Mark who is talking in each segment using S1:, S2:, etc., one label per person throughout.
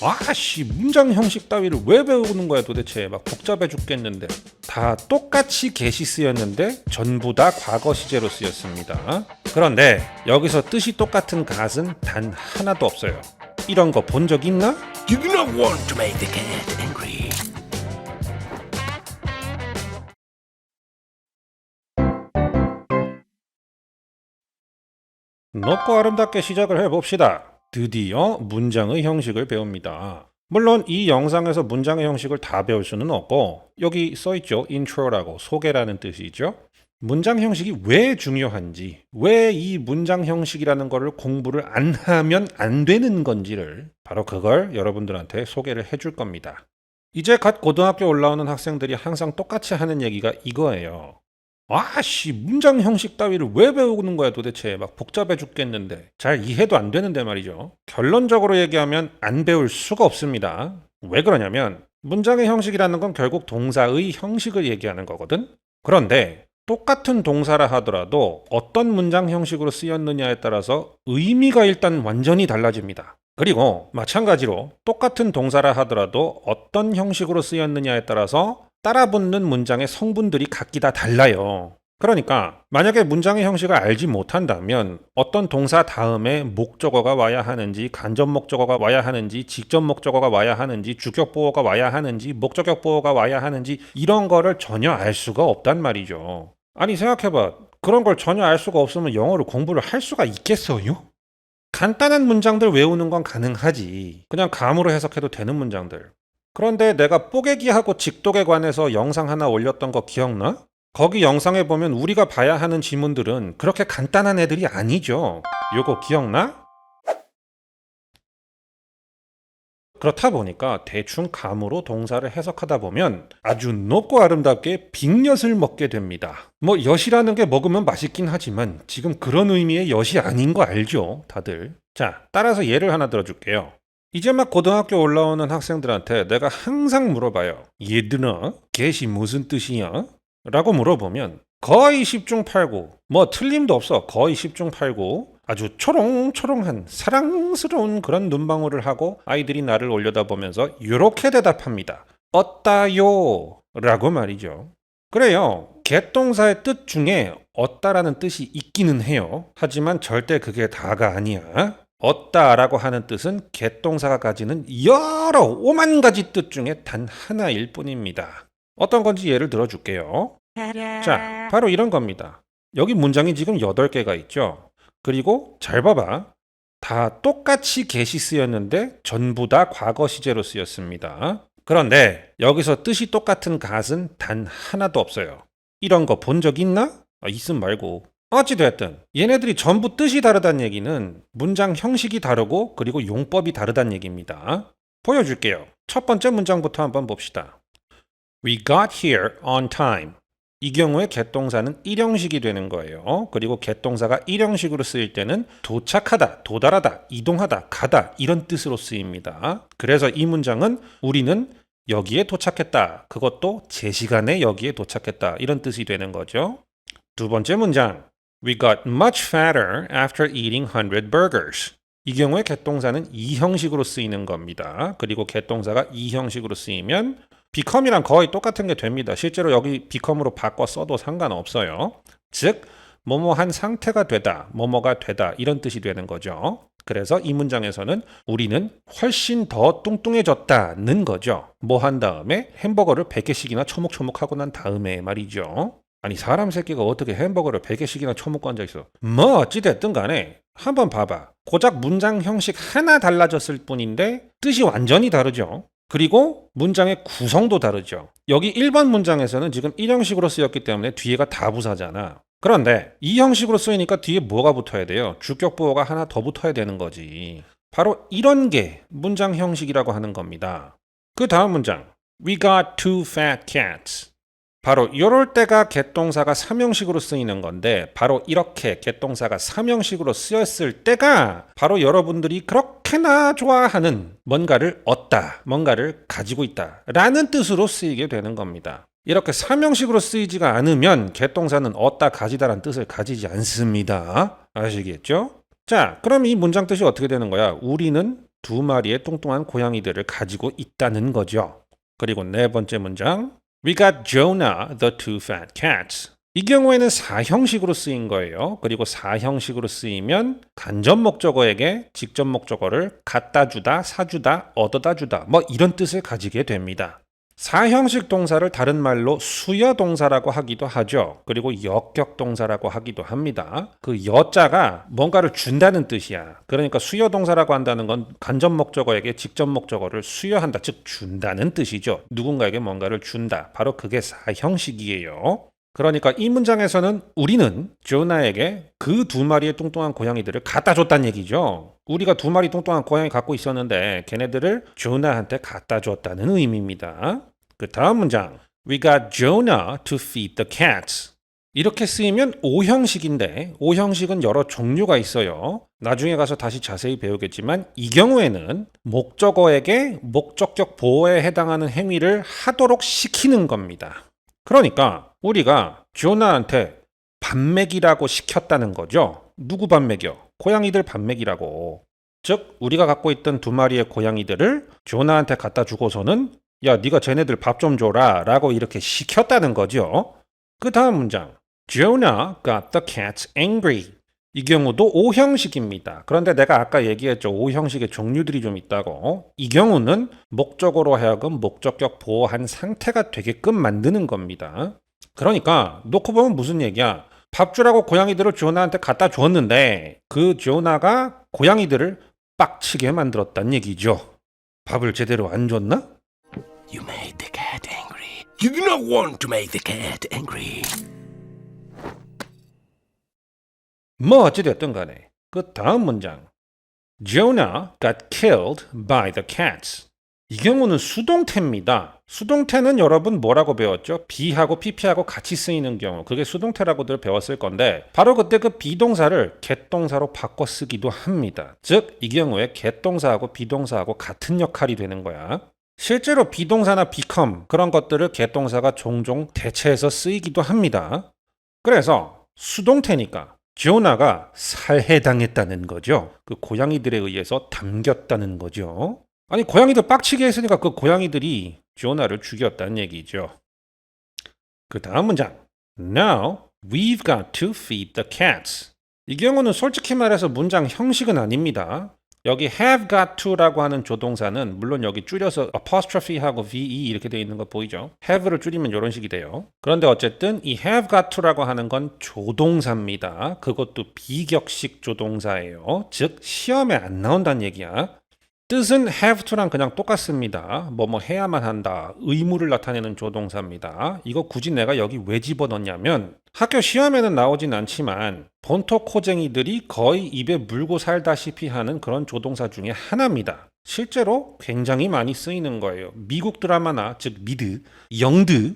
S1: 아씨, 문장 형식 따위를 왜 배우는 거야 도대체. 막 복잡해 죽겠는데. 다 똑같이 게시 쓰였는데 전부 다 과거 시제로 쓰였습니다. 그런데 여기서 뜻이 똑같은 갓은 단 하나도 없어요. 이런 거 본 적 있나?
S2: You do not want to make the cat angry.
S1: 높고 아름답게 시작을 해봅시다. 드디어 문장의 형식을 배웁니다. 물론 이 영상에서 문장의 형식을 다 배울 수는 없고, 여기 써있죠. 인트로라고, 소개라는 뜻이죠. 문장 형식이 왜 중요한지, 왜 이 문장 형식이라는 거를 공부를 안 하면 안 되는 건지를, 바로 그걸 여러분들한테 소개를 해줄 겁니다. 이제 갓 고등학교 올라오는 학생들이 항상 똑같이 하는 얘기가 이거예요. 아씨, 문장 형식 따위를 왜 배우는 거야 도대체. 막 복잡해 죽겠는데. 잘 이해도 안 되는데 말이죠. 결론적으로 얘기하면 안 배울 수가 없습니다. 왜 그러냐면 문장의 형식이라는 건 결국 동사의 형식을 얘기하는 거거든. 그런데 똑같은 동사라 하더라도 어떤 문장 형식으로 쓰였느냐에 따라서 의미가 일단 완전히 달라집니다. 그리고 마찬가지로 똑같은 동사라 하더라도 어떤 형식으로 쓰였느냐에 따라서 따라붙는 문장의 성분들이 각기 다 달라요. 그러니까 만약에 문장의 형식을 알지 못한다면 어떤 동사 다음에 목적어가 와야 하는지, 간접 목적어가 와야 하는지, 직접 목적어가 와야 하는지, 주격 보어가 와야 하는지, 목적격 보어가 와야 하는지 이런 거를 전혀 알 수가 없단 말이죠. 아니 생각해봐. 그런 걸 전혀 알 수가 없으면 영어를 공부를 할 수가 있겠어요? 간단한 문장들 외우는 건 가능하지. 그냥 감으로 해석해도 되는 문장들. 그런데 내가 뽀개기하고 직독에 관해서 영상 하나 올렸던 거 기억나? 거기 영상에 보면 우리가 봐야 하는 지문들은 그렇게 간단한 애들이 아니죠. 요거 기억나? 그렇다 보니까 대충 감으로 동사를 해석하다 보면 아주 높고 아름답게 빅엿을 먹게 됩니다. 뭐 엿이라는 게 먹으면 맛있긴 하지만 지금 그런 의미의 엿이 아닌 거 알죠, 다들? 자, 따라서 예를 하나 들어줄게요. 이제 막 고등학교 올라오는 학생들한테 내가 항상 물어봐요. 얘들아, get이 무슨 뜻이야? 라고 물어보면 거의 10중 8구, 뭐 틀림도 없어. 거의 10중 8구 아주 초롱초롱한 사랑스러운 그런 눈방울을 하고 아이들이 나를 올려다보면서 이렇게 대답합니다. 어따요? 라고 말이죠. 그래요. get 동사의 뜻 중에 어따라는 뜻이 있기는 해요. 하지만 절대 그게 다가 아니야. 어따라고 하는 뜻은 get 동사가 가지는 여러 오만 가지 뜻 중에 단 하나일 뿐입니다. 어떤 건지 예를 들어줄게요. 자, 바로 이런 겁니다. 여기 문장이 지금 8개가 있죠. 그리고 잘 봐봐. 다 똑같이 get이 쓰였는데 전부 다 과거 시제로 쓰였습니다. 그런데 여기서 뜻이 똑같은 gat은 단 하나도 없어요. 이런 거 본 적 있나? 있음 말고. 어찌됐든 얘네들이 전부 뜻이 다르다는 얘기는 문장 형식이 다르고 그리고 용법이 다르다는 얘기입니다. 보여줄게요. 첫 번째 문장부터 한번 봅시다. We got here on time. 이 경우에 get 동사는 일형식이 되는 거예요. 그리고 get 동사가 일형식으로 쓰일 때는 도착하다, 도달하다, 이동하다, 가다 이런 뜻으로 쓰입니다. 그래서 이 문장은 우리는 여기에 도착했다. 그것도 제 시간에 여기에 도착했다. 이런 뜻이 되는 거죠. 두 번째 문장. We got much fatter after eating 100 burgers. 이 경우에 get 동사는 이 형식으로 쓰이는 겁니다. 그리고 get 동사가 이 형식으로 쓰이면 become이랑 거의 똑같은 게 됩니다. 실제로 여기 become으로 바꿔 써도 상관없어요. 즉, 뭐뭐한 상태가 되다, 뭐뭐가 되다 이런 뜻이 되는 거죠. 그래서 이 문장에서는 우리는 훨씬 더 뚱뚱해졌다는 거죠. 뭐 한 다음에 햄버거를 100개씩이나 초목초목하고 난 다음에 말이죠. 아니 사람 새끼가 어떻게 햄버거를 100개씩이나 처먹고 앉아있어. 뭐 어찌됐든 간에 한번 봐봐. 고작 문장 형식 하나 달라졌을 뿐인데 뜻이 완전히 다르죠. 그리고 문장의 구성도 다르죠. 여기 1번 문장에서는 지금 1형식으로 쓰였기 때문에 뒤에가 다 부사잖아. 그런데 이 형식으로 쓰이니까 뒤에 뭐가 붙어야 돼요? 주격 보어가 하나 더 붙어야 되는 거지. 바로 이런 게 문장 형식이라고 하는 겁니다. 그 다음 문장. We got two fat cats. 바로 이럴 때가 get 동사가 3형식으로 쓰이는 건데 바로 이렇게 get 동사가 3형식으로 쓰였을 때가 바로 여러분들이 그렇게나 좋아하는 뭔가를 얻다, 뭔가를 가지고 있다 라는 뜻으로 쓰이게 되는 겁니다. 이렇게 3형식으로 쓰이지가 않으면 get 동사는 얻다, 가지다라는 뜻을 가지지 않습니다. 아시겠죠? 자, 그럼 이 문장 뜻이 어떻게 되는 거야? 우리는 두 마리의 뚱뚱한 고양이들을 가지고 있다는 거죠. 그리고 네 번째 문장. We got Jonah the two fat cats. 이 경우에는 사형식으로 쓰인 거예요. 그리고 사형식으로 쓰이면 간접 목적어에게 직접 목적어를 갖다 주다, 사주다, 얻어다 주다 뭐 이런 뜻을 가지게 됩니다. 사형식 동사를 다른 말로 수여 동사라고 하기도 하죠. 그리고 역격 동사라고 하기도 합니다. 그 여자가 뭔가를 준다는 뜻이야. 그러니까 수여 동사라고 한다는 건 간접 목적어에게 직접 목적어를 수여한다, 즉 준다는 뜻이죠. 누군가에게 뭔가를 준다. 바로 그게 사형식이에요. 그러니까 이 문장에서는 우리는 조나에게 그 두 마리의 뚱뚱한 고양이들을 갖다 줬다는 얘기죠. 우리가 두 마리 뚱뚱한 고양이 갖고 있었는데 걔네들을 조나한테 갖다 줬다는 의미입니다. 그 다음 문장. We got Jonah to feed the cats. 이렇게 쓰이면 오형식인데 오형식은 여러 종류가 있어요. 나중에 가서 다시 자세히 배우겠지만 이 경우에는 목적어에게 목적격 보호에 해당하는 행위를 하도록 시키는 겁니다. 그러니까 우리가 조나한테 밥 먹이라고 시켰다는 거죠. 누구 밥 먹여? 고양이들 밥 먹이라고. 즉 우리가 갖고 있던 두 마리의 고양이들을 조나한테 갖다 주고서는 야 네가 쟤네들 밥 좀 줘라 라고 이렇게 시켰다는 거죠. 그 다음 문장. Jonah got the cats angry. 이 경우도 오형식입니다. 그런데 내가 아까 얘기했죠. 오형식의 종류들이 좀 있다고. 이 경우는 목적어로 하여금 목적격 보호한 상태가 되게끔 만드는 겁니다. 그러니까 놓고 보면 무슨 얘기야. 밥 주라고 고양이들을 조나한테 갖다 줬는데 그 조나가 고양이들을 빡치게 만들었단 얘기죠. 밥을 제대로 안 줬나?
S2: You made the cat angry. You do not want to make the cat angry.
S1: 뭐 어찌됐든 간에 그 다음 문장. Jonah got killed by the cats. 이 경우는 수동태입니다. 수동태는 여러분 뭐라고 배웠죠? be하고 pp하고 같이 쓰이는 경우. 그게 수동태라고들 배웠을 건데 바로 그때 그 비동사를 get동사로 바꿔 쓰기도 합니다. 즉 이 경우에 get동사하고 비동사하고 같은 역할이 되는 거야. 실제로 비동사나 become 그런 것들을 get동사가 종종 대체해서 쓰이기도 합니다. 그래서 수동태니까 조나가 살해당했다는 거죠. 그 고양이들에 의해서 담겼다는 거죠. 아니 고양이들 빡치게 했으니까 그 고양이들이 조나를 죽였다는 얘기죠. 그 다음 문장. Now we've got to feed the cats. 이 경우는 솔직히 말해서 문장 형식은 아닙니다. 여기 have got to라고 하는 조동사는 물론 여기 줄여서 apostrophe하고 ve 이렇게 되어 있는 거 보이죠? have를 줄이면 이런 식이 돼요. 그런데 어쨌든 이 have got to라고 하는 건 조동사입니다. 그것도 비격식 조동사예요. 즉 시험에 안 나온다는 얘기야. 뜻은 have to랑 그냥 똑같습니다. 뭐뭐 해야만 한다. 의무를 나타내는 조동사입니다. 이거 굳이 내가 여기 왜 집어넣냐면 학교 시험에는 나오진 않지만 본토 코쟁이들이 거의 입에 물고 살다시피 하는 그런 조동사 중에 하나입니다. 실제로 굉장히 많이 쓰이는 거예요. 미국 드라마나 즉 미드, 영드,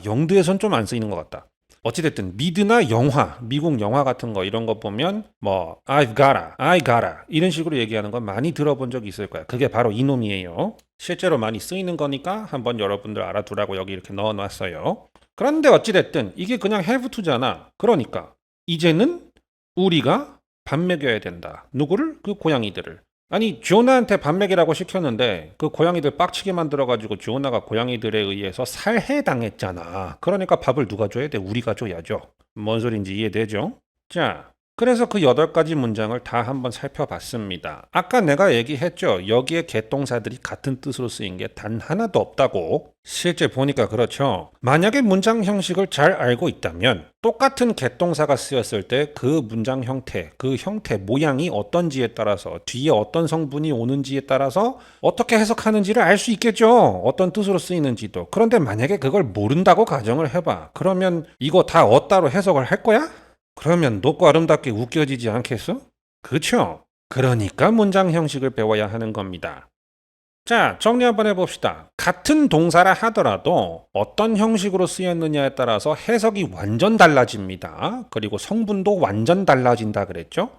S1: 영드에선 좀 안 쓰이는 것 같다. 어찌됐든 미드나 영화, 미국 영화 같은 거 이런 거 보면 뭐 I've gotta, I gotta 이런 식으로 얘기하는 건 많이 들어본 적이 있을 거야. 그게 바로 이놈이에요. 실제로 많이 쓰이는 거니까 한번 여러분들 알아두라고 여기 이렇게 넣어놨어요. 그런데 어찌됐든 이게 그냥 have to잖아. 그러니까 이제는 우리가 밥 먹여야 된다. 누구를? 그 고양이들을. 아니 조나한테 밥 먹이라고 시켰는데 그 고양이들 빡치게 만들어가지고 조나가 고양이들에 의해서 살해당했잖아. 그러니까 밥을 누가 줘야 돼? 우리가 줘야죠. 뭔 소린지 이해되죠? 자, 그래서 그 8가지 문장을 다 한번 살펴봤습니다. 아까 내가 얘기했죠. 여기에 get동사들이 같은 뜻으로 쓰인 게 단 하나도 없다고. 실제 보니까 그렇죠. 만약에 문장 형식을 잘 알고 있다면 똑같은 get동사가 쓰였을 때 그 문장 형태, 그 형태 모양이 어떤지에 따라서 뒤에 어떤 성분이 오는지에 따라서 어떻게 해석하는지를 알 수 있겠죠. 어떤 뜻으로 쓰이는지도. 그런데 만약에 그걸 모른다고 가정을 해봐. 그러면 이거 다 어따로 해석을 할 거야? 그러면 높고 아름답게 웃겨지지 않겠어? 그쵸? 그러니까 문장 형식을 배워야 하는 겁니다. 자, 정리 한번 해봅시다. 같은 동사라 하더라도 어떤 형식으로 쓰였느냐에 따라서 해석이 완전 달라집니다. 그리고 성분도 완전 달라진다 그랬죠?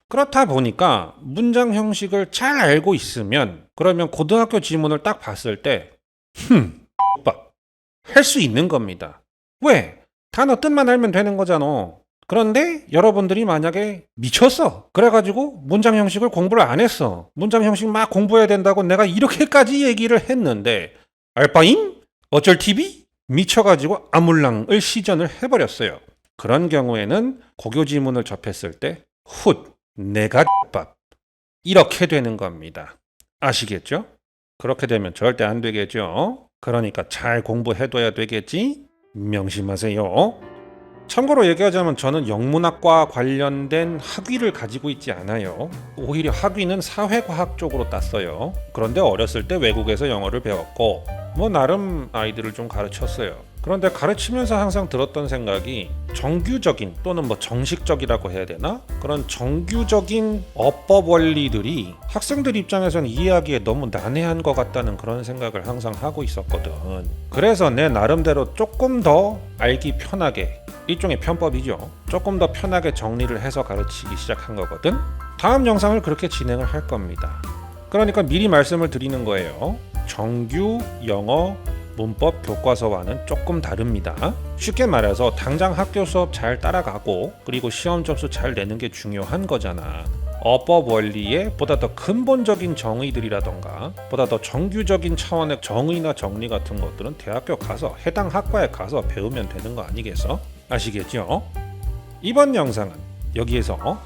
S1: 그렇다 보니까 문장 형식을 잘 알고 있으면 그러면 고등학교 지문을 딱 봤을 때 오빠 할 수 있는 겁니다. 왜? 단어 뜻만 알면 되는 거잖아. 그런데 여러분들이 만약에 미쳤어. 그래가지고 문장 형식을 공부를 안 했어. 문장 형식 막 공부해야 된다고 내가 이렇게까지 얘기를 했는데 알바임? 어쩔 TV? 미쳐가지고 아물랑을 시전을 해버렸어요. 그런 경우에는 고교 지문을 접했을 때 훗, 내가 밥 이렇게 되는 겁니다. 아시겠죠? 그렇게 되면 절대 안 되겠죠. 그러니까 잘 공부해둬야 되겠지? 명심하세요. 참고로 얘기하자면 저는 영문학과 관련된 학위를 가지고 있지 않아요. 오히려 학위는 사회과학 쪽으로 땄어요. 그런데 어렸을 때 외국에서 영어를 배웠고 뭐 나름 아이들을 좀 가르쳤어요. 그런데 가르치면서 항상 들었던 생각이 정규적인 또는 뭐 정식적이라고 해야 되나? 그런 정규적인 어법 원리들이 학생들 입장에서는 이해하기에 너무 난해한 것 같다는 그런 생각을 항상 하고 있었거든. 그래서 내 나름대로 조금 더 알기 편하게, 일종의 편법이죠. 조금 더 편하게 정리를 해서 가르치기 시작한 거거든. 다음 영상을 그렇게 진행을 할 겁니다. 그러니까 미리 말씀을 드리는 거예요. 정규 영어 문법 교과서와는 조금 다릅니다. 쉽게 말해서 당장 학교 수업 잘 따라가고 그리고 시험 점수 잘 내는 게 중요한 거잖아. 어법 원리의 보다 더 근본적인 정의들이라던가 보다 더 정규적인 차원의 정의나 정리 같은 것들은 대학교 가서 해당 학과에 가서 배우면 되는 거 아니겠어? 아시겠죠? 이번 영상은 여기에서